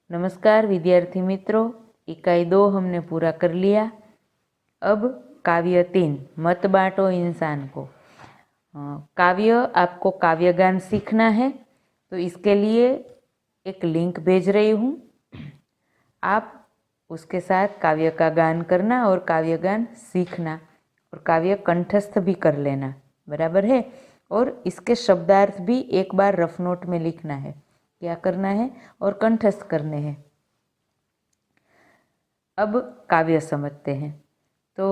नमस्कार विद्यार्थी मित्रों, इकाई 2 हमने पूरा कर लिया। अब काव्य 3 मत बांटो इंसान को। काव्य आपको काव्यगान सीखना है, तो इसके लिए एक लिंक भेज रही हूँ। आप उसके साथ काव्य का गान करना और काव्यगान सीखना और काव्य कंठस्थ भी कर लेना, बराबर है। और इसके शब्दार्थ भी एक बार रफ नोट में लिखना है, क्या करना है और कंठस्थ करने हैं। अब काव्य समझते हैं। तो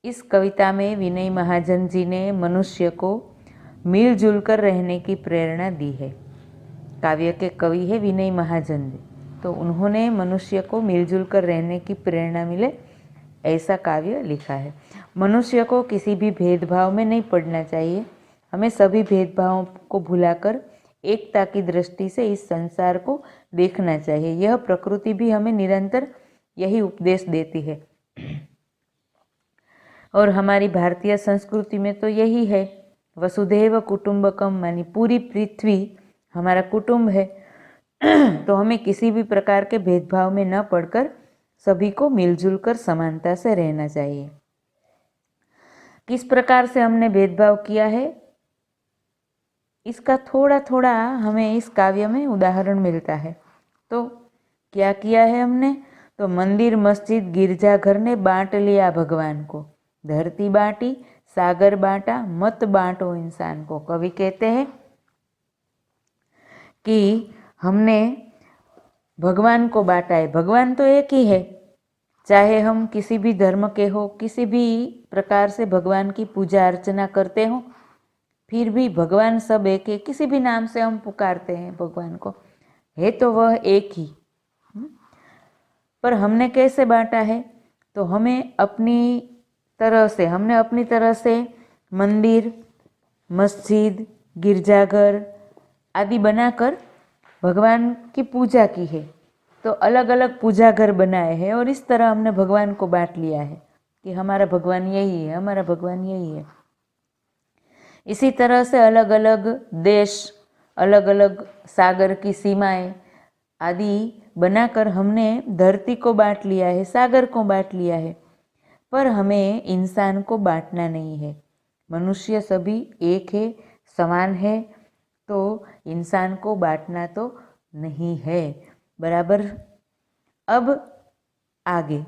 इस कविता में विनय महाजन जी ने मनुष्य को मिलजुल कर रहने की प्रेरणा दी है। काव्य के कवि है विनय महाजन जी, तो उन्होंने मनुष्य को मिलजुल कर रहने की प्रेरणा मिले ऐसा काव्य लिखा है। मनुष्य को किसी भी भेदभाव में नहीं पड़ना चाहिए। हमें सभी भेदभावों को भुलाकर एकता की दृष्टि से इस संसार को देखना चाहिए। यह प्रकृति भी हमें निरंतर यही उपदेश देती है और हमारी भारतीय संस्कृति में तो यही है, वसुधैव कुटुंबकम, मानी पूरी पृथ्वी हमारा कुटुंब है। तो हमें किसी भी प्रकार के भेदभाव में न पड़कर सभी को मिलजुल कर समानता से रहना चाहिए। किस प्रकार से हमने भेदभाव किया है, इसका थोड़ा थोड़ा हमें इस काव्य में उदाहरण मिलता है। तो क्या किया है हमने, तो मंदिर मस्जिद गिरजाघर ने बांट लिया भगवान को, धरती बांटी सागर बांटा, मत बांटो इंसान को। कवि कहते हैं कि हमने भगवान को बांटा है। भगवान तो एक ही है, चाहे हम किसी भी धर्म के हो, किसी भी प्रकार से भगवान की पूजा अर्चना करते हो, फिर भी भगवान सब एक है। किसी भी नाम से हम पुकारते हैं भगवान को, है तो वह एक ही। पर हमने कैसे बांटा है, तो हमने अपनी तरह से मंदिर मस्जिद गिरजाघर आदि बनाकर भगवान की पूजा की है। तो अलग अलग पूजा घर बनाए हैं और इस तरह हमने भगवान को बांट लिया है कि हमारा भगवान यही है, हमारा भगवान यही है। इसी तरह से अलग अलग देश, अलग अलग सागर की सीमाएं आदि बनाकर हमने धरती को बांट लिया है, सागर को बांट लिया है। पर हमें इंसान को बांटना नहीं है। मनुष्य सभी एक है, समान है, तो इंसान को बांटना तो नहीं है, बराबर। अब आगे,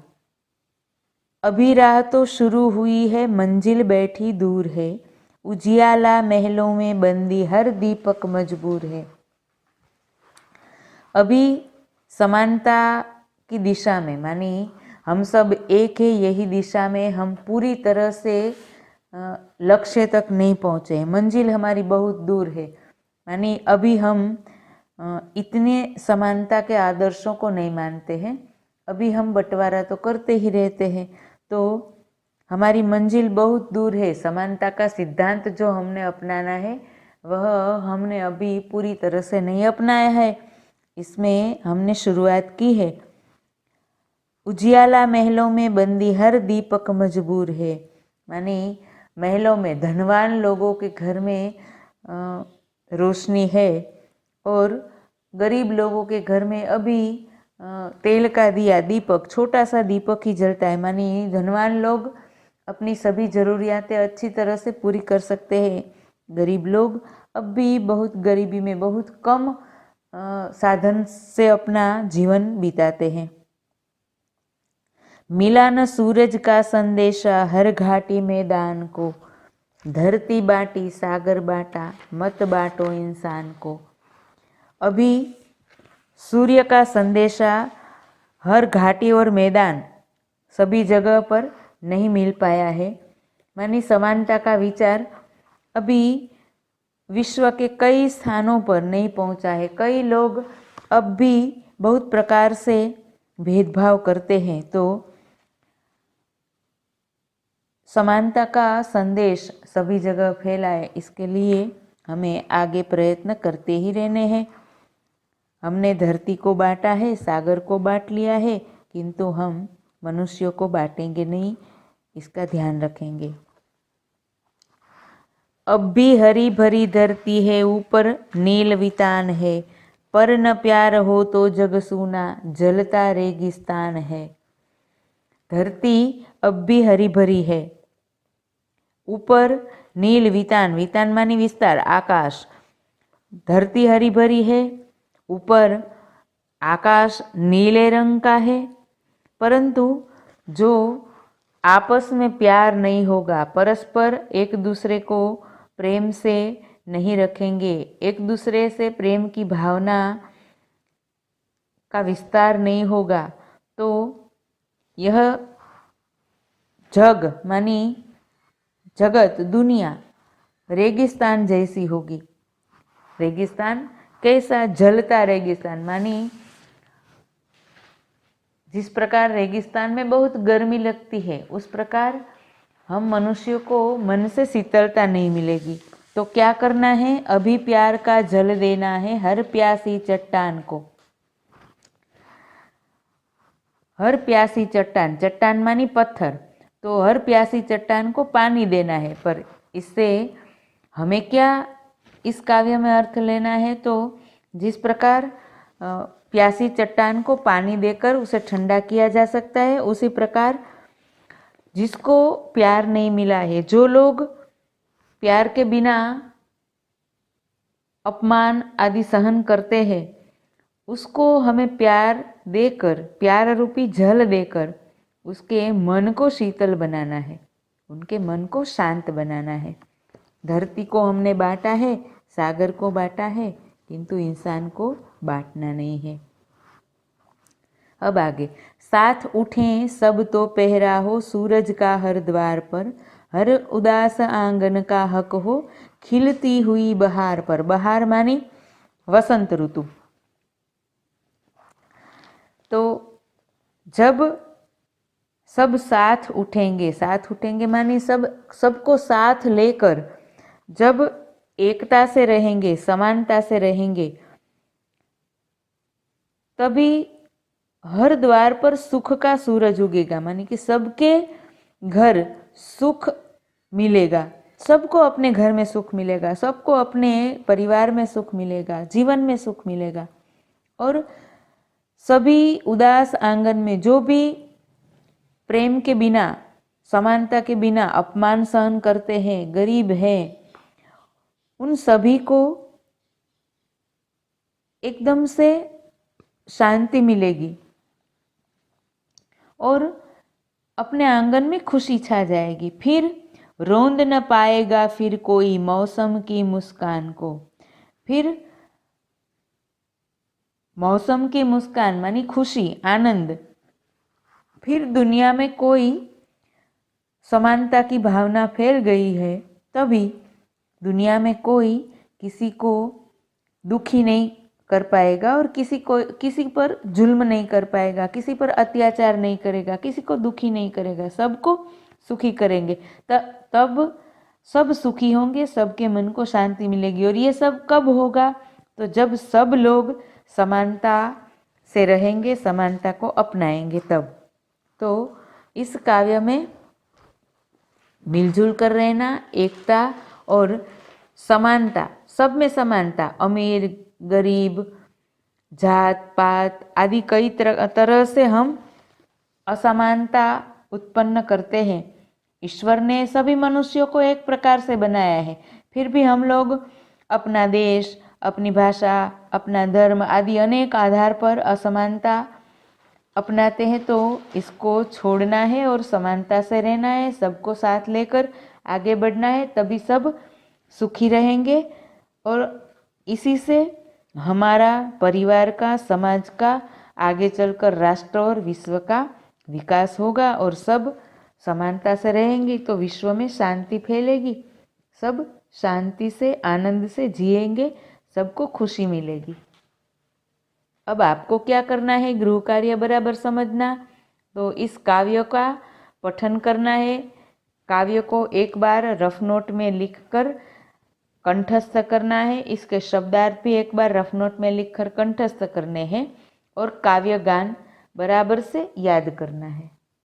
अभी राह तो शुरू हुई है, मंजिल बैठी दूर है, उजियाला महलों में बंदी हर दीपक मजबूर है। अभी समानता की दिशा में, मानी हम सब एक है, यही दिशा में हम पूरी तरह से लक्ष्य तक नहीं पहुँचे हैं। मंजिल हमारी बहुत दूर है, मानी अभी हम इतने समानता के आदर्शों को नहीं मानते हैं। अभी हम बंटवारा तो करते ही रहते हैं, तो हमारी मंजिल बहुत दूर है। समानता का सिद्धांत जो हमने अपनाना है वह हमने अभी पूरी तरह से नहीं अपनाया है। इसमें हमने शुरुआत की है। उजियाला महलों में बंदी हर दीपक मजबूर है, मानी महलों में धनवान लोगों के घर में रोशनी है और गरीब लोगों के घर में अभी तेल का दिया, दीपक, छोटा सा दीपक ही जलता है। मानी धनवान लोग अपनी सभी ज़रूरियातें अच्छी तरह से पूरी कर सकते हैं, गरीब लोग अब भी बहुत गरीबी में बहुत कम साधन से अपना जीवन बिताते हैं। मिला न सूरज का संदेशा हर घाटी मैदान को, धरती बांटी सागर बांटा, मत बांटो इंसान को। अभी सूर्य का संदेशा हर घाटी और मैदान सभी जगह पर नहीं मिल पाया है, मानी समानता का विचार अभी विश्व के कई स्थानों पर नहीं पहुंचा है। कई लोग अब भी बहुत प्रकार से भेदभाव करते हैं। तो समानता का संदेश सभी जगह फैलाए, इसके लिए हमें आगे प्रयत्न करते ही रहने हैं। हमने धरती को बांटा है, सागर को बांट लिया है, किंतु हम मनुष्यों को बांटेंगे नहीं, इसका ध्यान रखेंगे। अब भी हरी भरी धरती है, ऊपर नील वितान है, पर न प्यार हो तो जग सूना, जलता रेगिस्तान है। धरती अब भी हरी भरी है, ऊपर नील वितान, वितान मानी विस्तार, आकाश। धरती हरी भरी है, ऊपर आकाश नीले रंग का है। परंतु जो आपस में प्यार नहीं होगा, परस्पर एक दूसरे को प्रेम से नहीं रखेंगे, एक दूसरे से प्रेम की भावना का विस्तार नहीं होगा, तो यह जग मानी जगत, दुनिया रेगिस्तान जैसी होगी। रेगिस्तान कैसा? जलता रेगिस्तान मानी जिस प्रकार रेगिस्तान में बहुत गर्मी लगती है, उस प्रकार हम मनुष्यों को मन से शीतलता नहीं मिलेगी। तो क्या करना है? अभी प्यार का जल देना है हर प्यासी चट्टान को। हर प्यासी चट्टान, चट्टान मानी पत्थर, तो हर प्यासी चट्टान को पानी देना है। पर इससे हमें क्या इस काव्य में अर्थ लेना है? तो जिस प्रकार प्यासी चट्टान को पानी देकर उसे ठंडा किया जा सकता है, उसी प्रकार जिसको प्यार नहीं मिला है, जो लोग प्यार के बिना अपमान आदि सहन करते हैं, उसको हमें प्यार देकर, प्यार रूपी जल देकर उसके मन को शीतल बनाना है, उनके मन को शांत बनाना है। धरती को हमने बांटा है, सागर को बांटा है, किंतु इंसान को बांटना नहीं है। अब आगे, साथ उठें सब तो पहरा हो, सूरज का हर द्वार पर, हर उदास आंगन का हक हो, खिलती हुई बहार पर। बहार मानी वसंत ऋतु। तो जब सब साथ उठेंगे, साथ उठेंगे मानी सबको साथ लेकर जब एकता से रहेंगे, समानता से रहेंगे, तभी हर द्वार पर सुख का सूरज उगेगा। मानी कि सबके घर सुख मिलेगा, सबको अपने घर में सुख मिलेगा, सबको अपने परिवार में सुख मिलेगा, जीवन में सुख मिलेगा। और सभी उदास आंगन में जो भी प्रेम के बिना, समानता के बिना अपमान सहन करते हैं, गरीब हैं, उन सभी को एकदम से शांति मिलेगी और अपने आंगन में खुशी छा जाएगी। फिर रोंद न पाएगा फिर कोई मौसम की मुस्कान को। फिर मौसम की मुस्कान मानी खुशी, आनंद। फिर दुनिया में कोई समानता की भावना फैल गई है, तभी दुनिया में कोई किसी को दुखी नहीं कर पाएगा और किसी पर जुल्म नहीं कर पाएगा, किसी पर अत्याचार नहीं करेगा, किसी को दुखी नहीं करेगा, सबको सुखी करेंगे। तब सब सुखी होंगे, सबके मन को शांति मिलेगी। और ये सब कब होगा? तो जब सब लोग समानता से रहेंगे, समानता को अपनाएंगे तब। तो इस काव्य में मिलजुल कर रहना, एकता और समानता, सब में समानता, अमीर गरीब, जात पात आदि कई तरह से हम असमानता उत्पन्न करते हैं। ईश्वर ने सभी मनुष्यों को एक प्रकार से बनाया है, फिर भी हम लोग अपना देश, अपनी भाषा, अपना धर्म आदि अनेक आधार पर असमानता अपनाते हैं। तो इसको छोड़ना है और समानता से रहना है, सबको साथ लेकर आगे बढ़ना है, तभी सब सुखी रहेंगे। और इसी से हमारा परिवार का, समाज का, आगे चलकर राष्ट्र और विश्व का विकास होगा। और सब समानता से रहेंगे तो विश्व में शांति फैलेगी, सब शांति से, आनंद से जिएंगे, सबको खुशी मिलेगी। अब आपको क्या करना है? गृह कार्य बराबर समझना। तो इस काव्य का पठन करना है। काव्य को एक बार रफ नोट में लिखकर कंठस्थ करना है। इसके शब्दार्थ भी एक बार रफ नोट में लिखकर कंठस्थ करने हैं और काव्य गान बराबर से याद करना है।